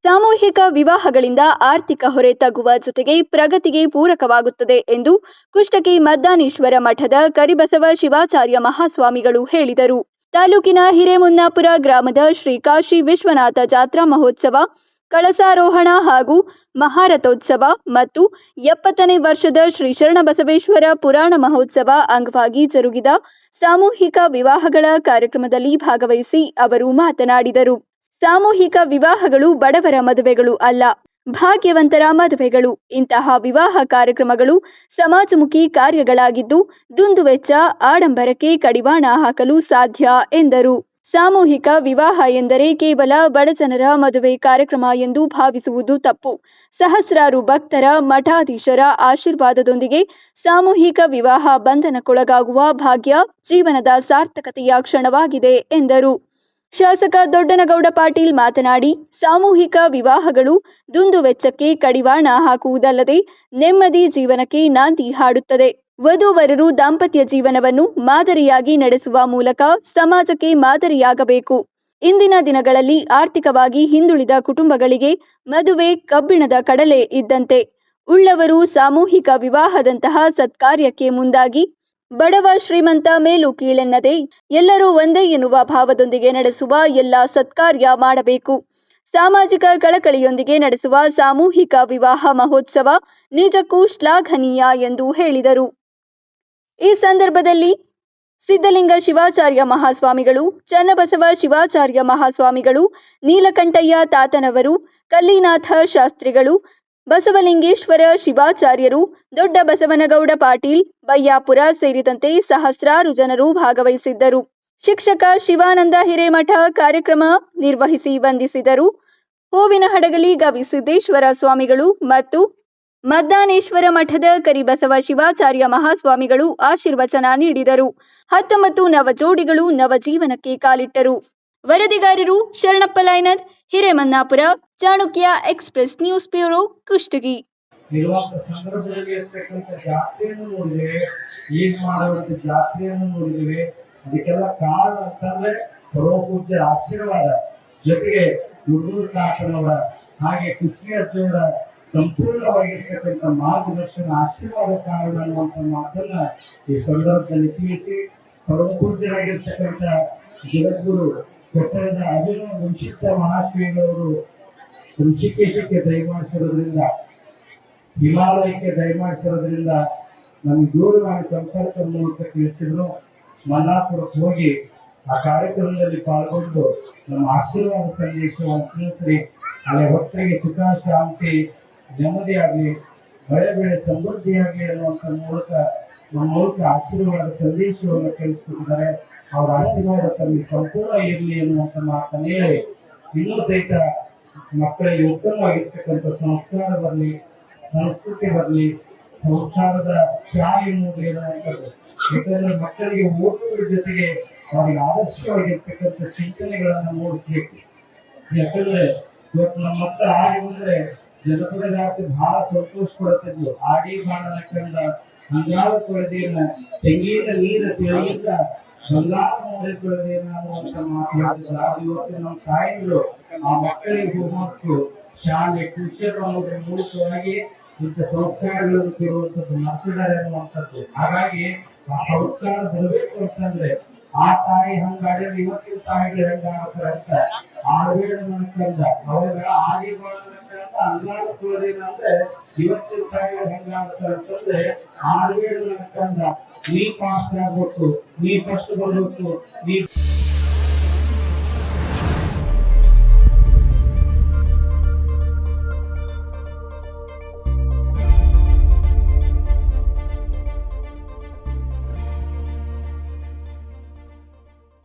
ಸಾಮೂಹಿಕ ವಿವಾಹಗಳಿಂದ ಆರ್ಥಿಕ ಹೊರೆ ತಗ್ಗುವ ಜೊತೆಗೆ ಪ್ರಗತಿಗೆ ಪೂರಕವಾಗುತ್ತದೆ ಎಂದು ಕುಷ್ಟಗಿ ಮದ್ದಾನೇಶ್ವರ ಮಠದ ಕರಿಬಸವ ಶಿವಾಚಾರ್ಯ ಮಹಾಸ್ವಾಮಿಗಳು ಹೇಳಿದರು. ತಾಲೂಕಿನ ಹಿರೇಮುನ್ನಾಪುರ ಗ್ರಾಮದ ಶ್ರೀ ಕಾಶಿ ವಿಶ್ವನಾಥ ಜಾತ್ರಾ ಮಹೋತ್ಸವ, ಕಳಸಾರೋಹಣ ಹಾಗೂ ಮಹಾರಥೋತ್ಸವ ಮತ್ತು 70ನೇ ವರ್ಷದ ಶ್ರೀ ಶರಣಬಸವೇಶ್ವರ ಪುರಾಣ ಮಹೋತ್ಸವ ಅಂಗವಾಗಿ ಜರುಗಿದ ಸಾಮೂಹಿಕ ವಿವಾಹಗಳ ಕಾರ್ಯಕ್ರಮದಲ್ಲಿ ಭಾಗವಹಿಸಿ ಅವರು ಮಾತನಾಡಿದರು. ಸಾಮೂಹಿಕ ವಿವಾಹಗಳು ಬಡವರ ಮದುವೆಗಳು ಅಲ್ಲ, ಭಾಗ್ಯವಂತರ ಮದುವೆಗಳು. ಇಂತಹ ವಿವಾಹ ಕಾರ್ಯಕ್ರಮಗಳು ಸಮಾಜಮುಖಿ ಕಾರ್ಯಗಳಾಗಿದ್ದು ದುಂದುವೆಚ್ಚ, ಆಡಂಬರಕ್ಕೆ ಕಡಿವಾಣ ಹಾಕಲು ಸಾಧ್ಯ ಎಂದರು. ಸಾಮೂಹಿಕ ವಿವಾಹ ಎಂದರೆ ಕೇವಲ ಬಡಜನರ ಮದುವೆ ಕಾರ್ಯಕ್ರಮ ಎಂದು ಭಾವಿಸುವುದು ತಪ್ಪು. ಸಹಸ್ರಾರು ಭಕ್ತರ, ಮಠಾಧೀಶರ ಆಶೀರ್ವಾದದೊಂದಿಗೆ ಸಾಮೂಹಿಕ ವಿವಾಹ ಬಂಧನಕ್ಕೊಳಗಾಗುವ ಭಾಗ್ಯ ಜೀವನದ ಸಾರ್ಥಕತೆಯ ಕ್ಷಣವಾಗಿದೆ ಎಂದರು. ಶಾಸಕ ದೊಡ್ಡನಗೌಡ ಪಾಟೀಲ್ ಮಾತನಾಡಿ, ಸಾಮೂಹಿಕ ವಿವಾಹಗಳು ದುಂದುವೆಚ್ಚಕ್ಕೆ ಕಡಿವಾಣ ಹಾಕುವುದಲ್ಲದೆ ನೆಮ್ಮದಿ ಜೀವನಕ್ಕೆ ನಾಂದಿ ಹಾಡುತ್ತದೆ. ವಧೂವರರು ದಾಂಪತ್ಯ ಜೀವನವನ್ನು ಮಾದರಿಯಾಗಿ ನಡೆಸುವ ಮೂಲಕ ಸಮಾಜಕ್ಕೆ ಮಾದರಿಯಾಗಬೇಕು. ಇಂದಿನ ದಿನಗಳಲ್ಲಿ ಆರ್ಥಿಕವಾಗಿ ಹಿಂದುಳಿದ ಕುಟುಂಬಗಳಿಗೆ ಮದುವೆ ಕಬ್ಬಿಣದ ಕಡಲೆ ಇದ್ದಂತೆ. ಉಳ್ಳವರು ಸಾಮೂಹಿಕ ವಿವಾಹದಂತಹ ಸತ್ಕಾರ್ಯಕ್ಕೆ ಮುಂದಾಗಿ ಬಡವ ಶ್ರೀಮಂತ ಮೇಲು ಕೀಳೆನ್ನದೆ ಎಲ್ಲರೂ ಒಂದೇ ಎನ್ನುವ ಭಾವದೊಂದಿಗೆ ನಡೆಸುವ ಎಲ್ಲ ಸತ್ಕಾರ್ಯ ಮಾಡಬೇಕು. ಸಾಮಾಜಿಕ ಕಳಕಳಿಯೊಂದಿಗೆ ನಡೆಸುವ ಸಾಮೂಹಿಕ ವಿವಾಹ ಮಹೋತ್ಸವ ನಿಜಕ್ಕೂ ಶ್ಲಾಘನೀಯ ಎಂದು ಹೇಳಿದರು. ಈ ಸಂದರ್ಭದಲ್ಲಿ ಸಿದ್ಧಲಿಂಗ ಶಿವಾಚಾರ್ಯ ಮಹಾಸ್ವಾಮಿಗಳು, ಚನ್ನಬಸವ ಶಿವಾಚಾರ್ಯ ಮಹಾಸ್ವಾಮಿಗಳು, ನೀಲಕಂಠಯ್ಯ ತಾತನವರು, ಕಲ್ಲಿನಾಥ ಶಾಸ್ತ್ರಿಗಳು, ಬಸವಲಿಂಗೇಶ್ವರ ಶಿವಾಚಾರ್ಯರು, ದೊಡ್ಡ ಬಸವನಗೌಡ ಪಾಟೀಲ್, ಬಯ್ಯಾಪುರ ಸೇರಿದಂತೆ ಸಹಸ್ರಾರು ಜನರು ಭಾಗವಹಿಸಿದ್ದರು. ಶಿಕ್ಷಕ ಶಿವಾನಂದ ಹಿರೇಮಠ ಕಾರ್ಯಕ್ರಮ ನಿರ್ವಹಿಸಿ ವಂದಿಸಿದರು. ಹೂವಿನಹಡಗಲಿ ಗವಿಸಿದ್ದೇಶ್ವರ ಸ್ವಾಮಿಗಳು ಮತ್ತು ಮದ್ದಾನೇಶ್ವರ ಮಠದ ಕರಿಬಸವ ಶಿವಾಚಾರ್ಯ ಮಹಾಸ್ವಾಮಿಗಳು ಆಶೀರ್ವಚನ ನೀಡಿದರು. 19 ನವಜೋಡಿಗಳು ನವಜೀವನಕ್ಕೆ ಕಾಲಿಟ್ಟರು. ವರದಿಗಾರರು Sharanappa Lainad, Hiremannapura, Chanakya express news bureau, Kushtagi. ಅದಕ್ಕೆಲ್ಲ ಕಾರಣ ಅಂತಂದ್ರೆ ಪರಮಪೂಜ್ಯ ಆಶೀರ್ವಾದ, ಜೊತೆಗೆ ಗುರುನಾಥನವರ ಹಾಗೆ ಕುಷ್ಟಗಿ ಅಜ್ಜವರ ಸಂಪೂರ್ಣವಾಗಿರ್ತಕ್ಕಂಥ ಮಾರ್ಗದರ್ಶನ ಆಶೀರ್ವಾದ ಕಾರಣ ಅನ್ನುವಂಥ ಮಾತನ್ನ ಈ ಸಂದರ್ಭದಲ್ಲಿ ತಿಳಿಸಿ, ಪರಮಪೂಜ್ಯರಾಗಿರ್ತಕ್ಕಂಥ ಜಗದ್ಗುರು ಕೊಟ್ಟರದ ಅಭಿನವ ವಂಶಿಷ್ಠ ಮಹಾಶ್ರೀಗಳವರು ಋಷಿಕೇಶಕ್ಕೆ ದಯಮಾಡಿಸಿರೋದ್ರಿಂದ, ಹಿಮಾಲಯಕ್ಕೆ ದಯಮಾಡಿಸಿರೋದ್ರಿಂದ ನಮ್ಗೆ ದೂರವಾಣಿ ಸಂಪರ್ಕ ಮೂಲಕ ತಿಳಿಸಿದ್ರು. ಮಲ್ಲಾಪುರಕ್ಕೆ ಹೋಗಿ ಆ ಕಾರ್ಯಕ್ರಮದಲ್ಲಿ ಪಾಲ್ಗೊಂಡು ನಮ್ಮ ಆಶೀರ್ವಾದ ಸಂದೇಶವನ್ನು ತಿಳಿಸಿ ಅಲೆ ಹೊಟ್ಟೆಗೆ ಸುಖ, ಶಾಂತಿ, ನೆಮ್ಮದಿಯಾಗಲಿ, ಬೆಳೆ ಸಮೃದ್ಧಿಯಾಗಲಿ ಅನ್ನುವಂಥ ನಮ್ಮ ಮೂಲಕ ಆಶೀರ್ವಾದ ಸಂದೇಶವನ್ನು ತಿಳಿಸುತ್ತಿದ್ದಾರೆ. ಅವರ ಆಶೀರ್ವಾದ ತಮಗೆ ಸಂಪೂರ್ಣ ಇರಲಿ ಎನ್ನುವಂಥ ಮಾತನ್ನು ಹೇಳಿ, ಇನ್ನೂ ಸಹಿತ ಮಕ್ಕಳಿಗೆ ಉತ್ತಮವಾಗಿರ್ತಕ್ಕಂಥ ಸಂಸ್ಕಾರ ಬರಲಿ, ಸಂಸ್ಕೃತಿ ಬರಲಿ, ಸಂಸಾರದ ಛಾಯೆ ಮೂಡಲಿ ಎನ್ನುವಂಥದ್ದು. ಯಾಕಂದ್ರೆ ಮಕ್ಕಳಿಗೆ ಓದುವುದರ ಜೊತೆಗೆ ಅವರಿಗೆ ಆದರ್ಶವಾಗಿರ್ತಕ್ಕಂಥ ಚಿಂತನೆಗಳನ್ನು ಮೂಡಿಸ್ಬೇಕು. ಯಾಕಂದ್ರೆ ಇವತ್ತು ನಮ್ಮ ಹತ್ರ ಆಡಿ ಬಂದ್ರೆ ಜನಪದಗಾತಿ ಬಹಳ ಸಂತೋಷ ಪಡುತ್ತಿದ್ವು. ಆಡಿ ಬಾಣನ ಕಂಡ ಅಂಗಾಳ ಕೊಳದೇನ, ತೆಂಗಿನ ನೀರ ತಿಳಿಯಿಂದ ಬಂಗಾರ ಮೋಡೆ ಕೊಳದೇನ ಅನ್ನುವಂಥ ಮಾತು ಹೇಳ್ತಿದ್ರು. ಇವತ್ತು ನಮ್ಮ ತಾಯಿಗಳು ಆ ಮಕ್ಕಳಿಗೆ ಹೋಮಕ್ಕು, ಶಾಲೆ, ಟ್ಯೂಷನ್ ಅನ್ನೋದ್ರ ಮೂಲಕವಾಗಿ ಇಂಥ ಸಂಸ್ಕಾರಗಳನ್ನು ಕೊಡುವಂಥದ್ದು ನಡೆಸಿದ್ದಾರೆ ಅನ್ನುವಂಥದ್ದು. ಹಾಗಾಗಿ ಆ ಸಂಸ್ಕಾರ ಬರಬೇಕು ಅಂತಂದ್ರೆ ಆ ತಾಯಿ ಹಂಗಾಡಿದ್ರೆ ಇವತ್ತಿನ ತಾಯಿಗೆ ಹೆಂಗಾಡ್ತಾರೆ ಅಂತ ಆಡಬೇಡ ಅನ್ಕಂದ ಅವಾಗ ಆಡಿ ಅಂಗಾಳ ಕೊಡೋದೇನ ಅಂದ್ರೆ ಇವತ್ತಿನ ತಾಯಿಗೆ ಹೆಂಗಾಡ್ತಾರೆ ಅಂತಂದ್ರೆ ಆಡಬೇಡ ಅನ್ಕಂದ ನೀ ಪಾಸ್ ಆಗ್ಬೇಕು, ನೀ ಫಸ್ಟ್ ಬರ್ಬೇಕು, ನೀ